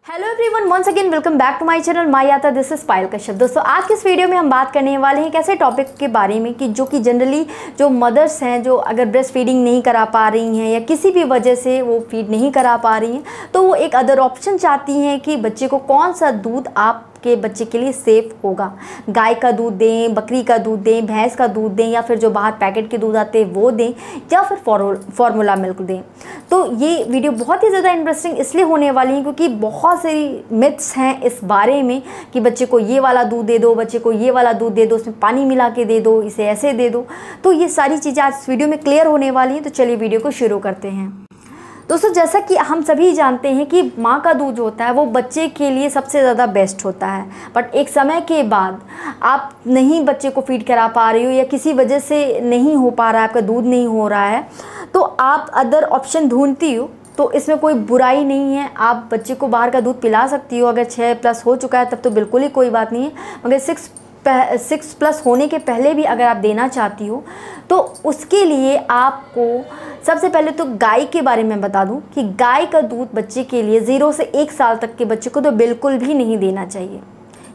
Hello everyone, once again welcome back to my channel मायाता। This is Payal Kashyap. दोस्तों, आज की इस वीडियो में हम बात करने वाले हैं एक ऐसे टॉपिक के बारे में कि जो कि जनरली जो मदर्स हैं, जो अगर ब्रेस्ट फीडिंग नहीं करा पा रही हैं या किसी भी वजह से वो फीड नहीं करा पा रही हैं, तो वो एक अदर ऑप्शन चाहती हैं कि बच्चे को कौन सा दूध आपके बच्चे के लिए सेफ़ होगा। गाय का दूध दें, बकरी का दूध दें, भैंस का दूध दें, या फिर जो बाहर पैकेट के दूध आते हैं वो दें, या फिर फार्मूला मिल्क दें। तो ये वीडियो बहुत ही ज़्यादा इंटरेस्टिंग इसलिए होने वाली है क्योंकि बहुत सारी मिथ्स हैं इस बारे में कि बच्चे को ये वाला दूध दे दो, बच्चे को ये वाला दूध दे दो, उसमें पानी मिला के दे दो, इसे ऐसे दे दो। तो ये सारी चीज़ें आज इस वीडियो में क्लियर होने वाली हैं। तो चलिए वीडियो को शुरू करते हैं। दोस्तों, जैसा कि हम सभी जानते हैं कि माँ का दूध जो होता है वो बच्चे के लिए सबसे ज़्यादा बेस्ट होता है, बट एक समय के बाद आप नहीं बच्चे को फीड करा पा रही हो या किसी वजह से नहीं हो पा रहा है, आपका दूध नहीं हो रहा है, तो आप अदर ऑप्शन ढूंढती हो। तो इसमें कोई बुराई नहीं है, आप बच्चे को बाहर का दूध पिला सकती हो। अगर 6+ हो चुका है तब तो बिल्कुल ही कोई बात नहीं है, मगर 6+ होने के पहले भी अगर आप देना चाहती हो तो उसके लिए आपको सबसे पहले तो गाय के बारे में बता दूं कि गाय का दूध बच्चे के लिए 0 से 1 साल तक के बच्चे को तो बिल्कुल भी नहीं देना चाहिए।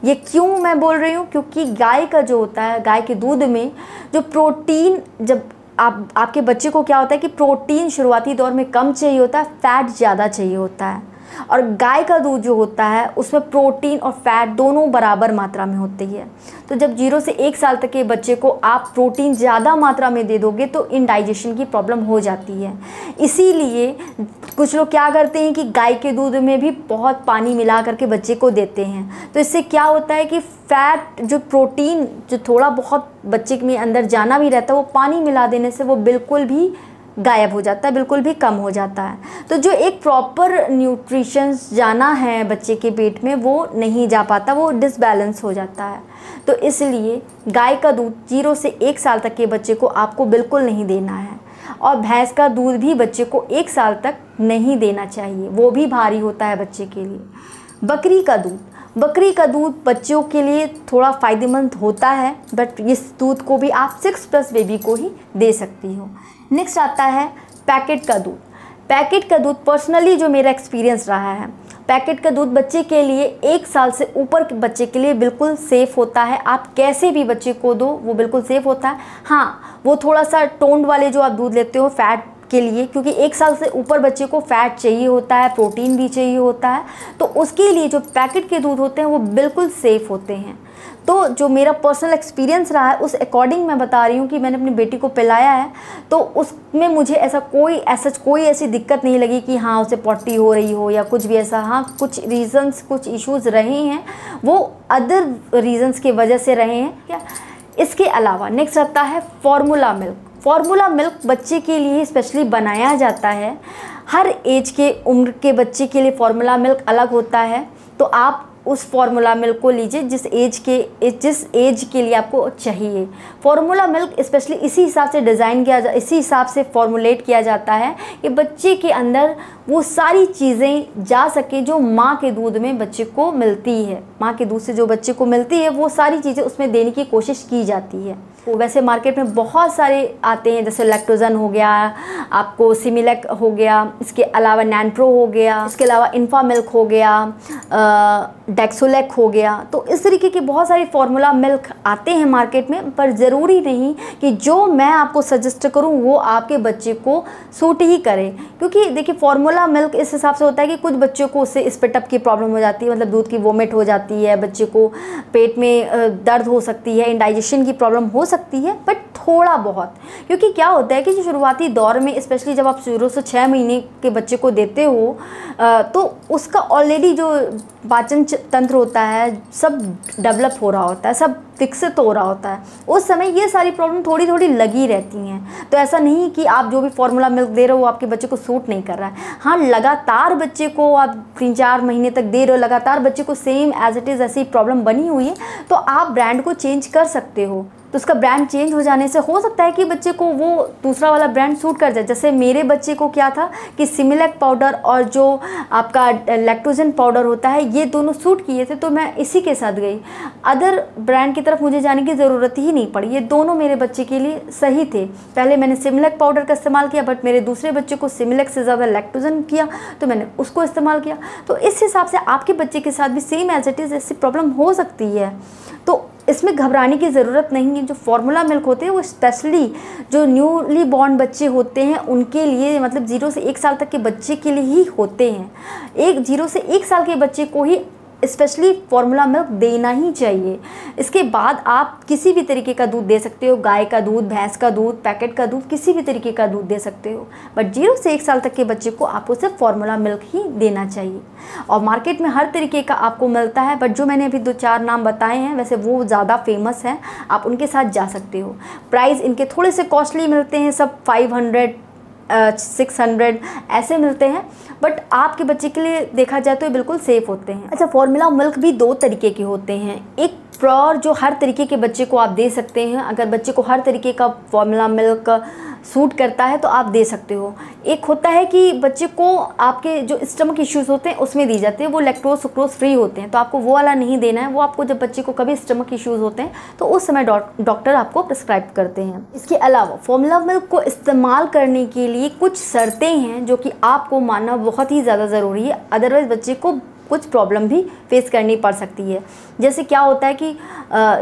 ये क्यों मैं बोल रही हूँ, क्योंकि गाय का जो होता है, गाय के दूध में जो प्रोटीन, जब आपके बच्चे को क्या होता है कि प्रोटीन शुरुआती दौर में कम चाहिए होता है, फैट ज़्यादा चाहिए होता है। और गाय का दूध जो होता है उसमें प्रोटीन और फैट दोनों बराबर मात्रा में होती है। तो जब 0 से 1 साल तक के बच्चे को आप प्रोटीन ज़्यादा मात्रा में दे दोगे तो इंडाइजेशन की प्रॉब्लम हो जाती है। इसीलिए कुछ लोग क्या करते हैं कि गाय के दूध में भी बहुत पानी मिला करके बच्चे को देते हैं। तो इससे क्या होता है कि फैट, जो प्रोटीन जो थोड़ा बहुत बच्चे में अंदर जाना भी रहता है, वो पानी मिला देने से वो बिल्कुल भी गायब हो जाता है, बिल्कुल भी कम हो जाता है। तो जो एक प्रॉपर न्यूट्रिशंस जाना है बच्चे के पेट में वो नहीं जा पाता, वो डिसबैलेंस हो जाता है। तो इसलिए गाय का दूध 0 से 1 साल तक के बच्चे को आपको बिल्कुल नहीं देना है। और भैंस का दूध भी बच्चे को 1 साल तक नहीं देना चाहिए, वो भी भारी होता है बच्चे के लिए। बकरी का दूध बच्चों के लिए थोड़ा फ़ायदेमंद होता है, बट इस दूध को भी आप 6+ बेबी को ही दे सकती हो। नेक्स्ट आता है पैकेट का दूध पर्सनली जो मेरा एक्सपीरियंस रहा है, पैकेट का दूध बच्चे के लिए 1 साल से ऊपर के बच्चे के लिए बिल्कुल सेफ़ होता है। आप कैसे भी बच्चे को दो वो बिल्कुल सेफ़ होता है। हाँ, वो थोड़ा सा टोन्ड वाले जो आप दूध लेते हो फैट के लिए, क्योंकि 1 साल से ऊपर बच्चे को फैट चाहिए होता है, प्रोटीन भी चाहिए होता है, तो उसके लिए जो पैकेट के दूध होते हैं वो बिल्कुल सेफ़ होते हैं। तो जो मेरा पर्सनल एक्सपीरियंस रहा है उस अकॉर्डिंग मैं बता रही हूँ कि मैंने अपनी बेटी को पिलाया है, तो उसमें मुझे कोई ऐसी दिक्कत नहीं लगी कि हाँ उसे पॉटी हो रही हो या कुछ भी ऐसा। हाँ, कुछ रीज़न्स, कुछ इश्यूज़ रहे हैं, वो अदर रीज़न्स की वजह से रहे हैं क्या। इसके अलावा नेक्स्ट आता है फार्मूला मिल्क बच्चे के लिए स्पेशली बनाया जाता है। हर एज के उम्र के बच्चे के लिए फार्मूला मिल्क अलग होता है, तो आप उस फार्मूला मिल्क को लीजिए जिस एज के लिए आपको चाहिए। फार्मूला मिल्क स्पेशली इसी हिसाब से इसी हिसाब से फॉर्मुलेट किया जाता है कि बच्चे के अंदर वो सारी चीज़ें जा सके जो माँ के दूध में बच्चे को मिलती है। माँ के दूध से जो बच्चे को मिलती है वो सारी चीज़ें उसमें देने की कोशिश की जाती है। तो वैसे मार्केट में बहुत सारे आते हैं, जैसे लैक्टोजन हो गया, आपको सिमिलैक हो गया, इसके अलावा नैनप्रो हो गया, इसके अलावा इन्फा मिल्क हो गया, डेक्सोलैक हो गया। तो इस तरीके के बहुत सारे फार्मूला मिल्क आते हैं मार्केट में, पर ज़रूरी नहीं कि जो मैं आपको सजेस्ट करूं वो आपके बच्चे को सूट ही करे। क्योंकि देखिए, फार्मूला मिल्क इस हिसाब से होता है कि कुछ बच्चों को उससे स्पिटअप की प्रॉब्लम हो जाती है, मतलब दूध की वोमिट हो जाती है, बच्चे को पेट में दर्द हो सकती है, इंडाइजेशन की प्रॉब्लम हो सकती है, बट थोड़ा बहुत। क्योंकि क्या होता है कि जो शुरुआती दौर में स्पेशली जब आप 0 से 6 महीने के बच्चे को देते हो तो उसका ऑलरेडी जो पाचन तंत्र होता है सब डेवलप हो रहा होता है, सब विकसित हो रहा होता है। उस समय ये सारी प्रॉब्लम थोड़ी थोड़ी लगी रहती हैं। तो ऐसा नहीं कि आप जो भी फार्मूला मिल्क दे रहे हो वो आपके बच्चे को सूट नहीं कर रहा है। हाँ, लगातार बच्चे को आप 3-4 महीने तक दे रहे हो, लगातार बच्चे को सेम एज इट इज़ ऐसी प्रॉब्लम बनी हुई है, तो आप ब्रांड को चेंज कर सकते हो। तो उसका ब्रांड चेंज हो जाने से हो सकता है कि बच्चे को वो दूसरा वाला ब्रांड सूट कर जाए। जैसे मेरे बच्चे को क्या था कि सिमिलैक पाउडर और जो आपका लैक्टोजन पाउडर होता है ये दोनों सूट किए थे, तो मैं इसी के साथ गई। अदर ब्रांड की तरफ मुझे जाने की ज़रूरत ही नहीं पड़ी, ये दोनों मेरे बच्चे के लिए सही थे। पहले मैंने सिमिलैक पाउडर का इस्तेमाल किया, बट मेरे दूसरे बच्चे को सिमिलैक से ज़्यादा लैक्टोजन किया तो मैंने उसको इस्तेमाल किया। तो इस हिसाब से आपके बच्चे के साथ भी सेम एज इट इज़ ऐसी प्रॉब्लम हो सकती है, तो इसमें घबराने की ज़रूरत नहीं है। जो फार्मूला मिल्क होते हैं वो स्पेशली जो न्यूली बॉर्न बच्चे होते हैं उनके लिए, मतलब 0 से 1 साल तक के बच्चे के लिए ही होते हैं। 0 से 1 साल के बच्चे को ही स्पेशली फार्मूला मिल्क देना ही चाहिए। इसके बाद आप किसी भी तरीके का दूध दे सकते हो, गाय का दूध, भैंस का दूध, पैकेट का दूध, किसी भी तरीके का दूध दे सकते हो, बट 0 से 1 साल तक के बच्चे को आपको सिर्फ फार्मूला मिल्क ही देना चाहिए। और मार्केट में हर तरीके का आपको मिलता है, बट जो मैंने अभी 2-4 नाम बताए हैं वैसे वो ज़्यादा फेमस हैं, आप उनके साथ जा सकते हो। प्राइस इनके थोड़े से कॉस्टली मिलते हैं, सब 500 600 ऐसे मिलते हैं, बट आपके बच्चे के लिए देखा जाए तो ये बिल्कुल सेफ़ होते हैं। अच्छा, फार्मूला मिल्क भी 2 तरीके के होते हैं। एक प्योर जो हर तरीके के बच्चे को आप दे सकते हैं, अगर बच्चे को हर तरीके का फार्मूला मिल्क सूट करता है तो आप दे सकते हो। एक होता है कि बच्चे को आपके जो स्टमक इश्यूज़ होते हैं उसमें दी जाती है, वो लैक्टोज सुक्रोज फ्री होते हैं, तो आपको वो वाला नहीं देना है। वो आपको जब बच्चे को कभी स्टमक इश्यूज़ होते हैं तो उस समय डॉक्टर आपको प्रिस्क्राइब करते हैं। इसके अलावा फार्मूला मिल्क को इस्तेमाल करने के लिए कुछ शर्तें हैं जो कि आपको मानना बहुत ही ज़्यादा ज़रूरी है, अदरवाइज़ बच्चे को कुछ प्रॉब्लम भी फेस करनी पड़ सकती है। जैसे क्या होता है कि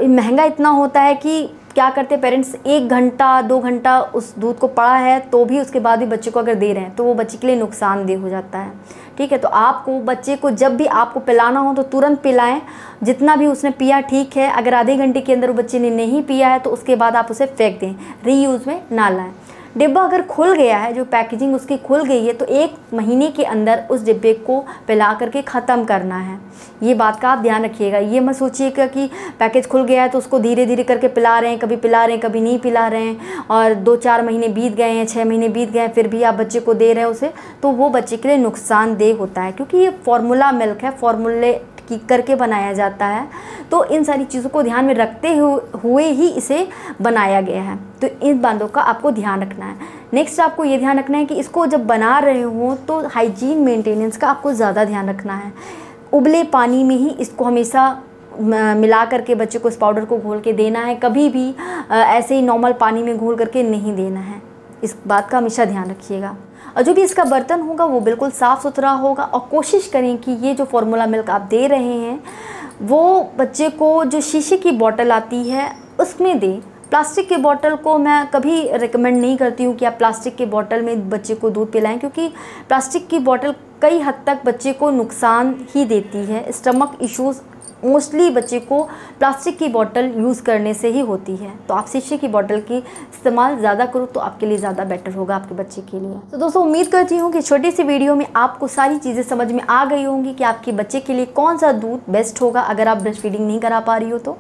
महंगा इतना होता है कि क्या करते पेरेंट्स 1 घंटा 2 घंटा उस दूध को पड़ा है तो भी उसके बाद भी बच्चे को अगर दे रहे हैं तो वो बच्चे के लिए नुकसानदेह हो जाता है। ठीक है, तो आपको बच्चे को जब भी आपको पिलाना हो तो तुरंत पिलाएं। जितना भी उसने पिया ठीक है, अगर आधे घंटे के अंदर वो बच्चे ने नहीं पिया है तो उसके बाद आप उसे फेंक दें, रीयूज़ में ना लाएं। डिब्बा अगर खुल गया है, जो पैकेजिंग उसकी खुल गई है, तो 1 महीने के अंदर उस डिब्बे को पिला करके ख़त्म करना है। ये बात का आप ध्यान रखिएगा। ये मत सोचिएगा कि पैकेज खुल गया है तो उसको धीरे धीरे करके पिला रहे हैं, कभी पिला रहे हैं कभी नहीं पिला रहे हैं, और 2-4 महीने बीत गए हैं, 6 महीने बीत गए हैं, फिर भी आप बच्चे को दे रहे हैं उसे, तो वो बच्चे के लिए नुकसानदेह होता है, क्योंकि ये फार्मूला मिल्क है, फार्मूले की करके बनाया जाता है। तो इन सारी चीज़ों को ध्यान में रखते हुए ही इसे बनाया गया है, तो इन बातों का आपको ध्यान रखना है। नेक्स्ट आपको ये ध्यान रखना है कि इसको जब बना रहे हो तो हाइजीन मेंटेनेंस का आपको ज़्यादा ध्यान रखना है। उबले पानी में ही इसको हमेशा मिला करके बच्चे को इस पाउडर को घोल के देना है, कभी भी ऐसे ही नॉर्मल पानी में घोल करके नहीं देना है। इस बात का हमेशा ध्यान रखिएगा। और जो भी इसका बर्तन होगा वो बिल्कुल साफ़ सुथरा होगा, और कोशिश करें कि ये जो फार्मूला मिल्क आप दे रहे हैं वो बच्चे को जो शीशे की बोतल आती है उसमें दें। प्लास्टिक के बोतल को मैं कभी रिकमेंड नहीं करती हूँ कि आप प्लास्टिक के बोतल में बच्चे को दूध पिलाएं, क्योंकि प्लास्टिक की बोतल कई हद तक बच्चे को नुकसान ही देती है। स्टमक इश्यूज़ मोस्टली बच्चे को प्लास्टिक की बोतल यूज़ करने से ही होती है, तो आप शीशे की बोतल की इस्तेमाल ज़्यादा करो तो आपके लिए ज़्यादा बेटर होगा आपके बच्चे के लिए। तो दोस्तों, उम्मीद करती हूँ कि छोटी सी वीडियो में आपको सारी चीज़ें समझ में आ गई होंगी कि आपके बच्चे के लिए कौन सा दूध बेस्ट होगा अगर आप ब्रेस्ट फीडिंग नहीं करा पा रही हो तो।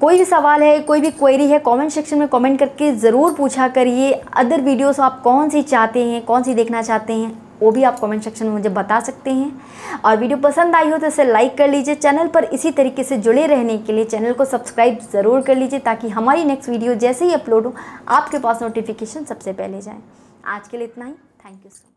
कोई भी सवाल है, कोई भी क्वेरी है, कमेंट सेक्शन में कमेंट करके ज़रूर पूछा करिए। अदर वीडियोस आप कौन सी चाहते हैं, कौन सी देखना चाहते हैं, वो भी आप कमेंट सेक्शन में मुझे बता सकते हैं। और वीडियो पसंद आई हो तो इसे लाइक कर लीजिए। चैनल पर इसी तरीके से जुड़े रहने के लिए चैनल को सब्सक्राइब ज़रूर कर लीजिए, ताकि हमारी नेक्स्ट वीडियो जैसे ही अपलोड हो आपके पास नोटिफिकेशन सबसे पहले जाए। आज के लिए इतना ही। Thank you so much.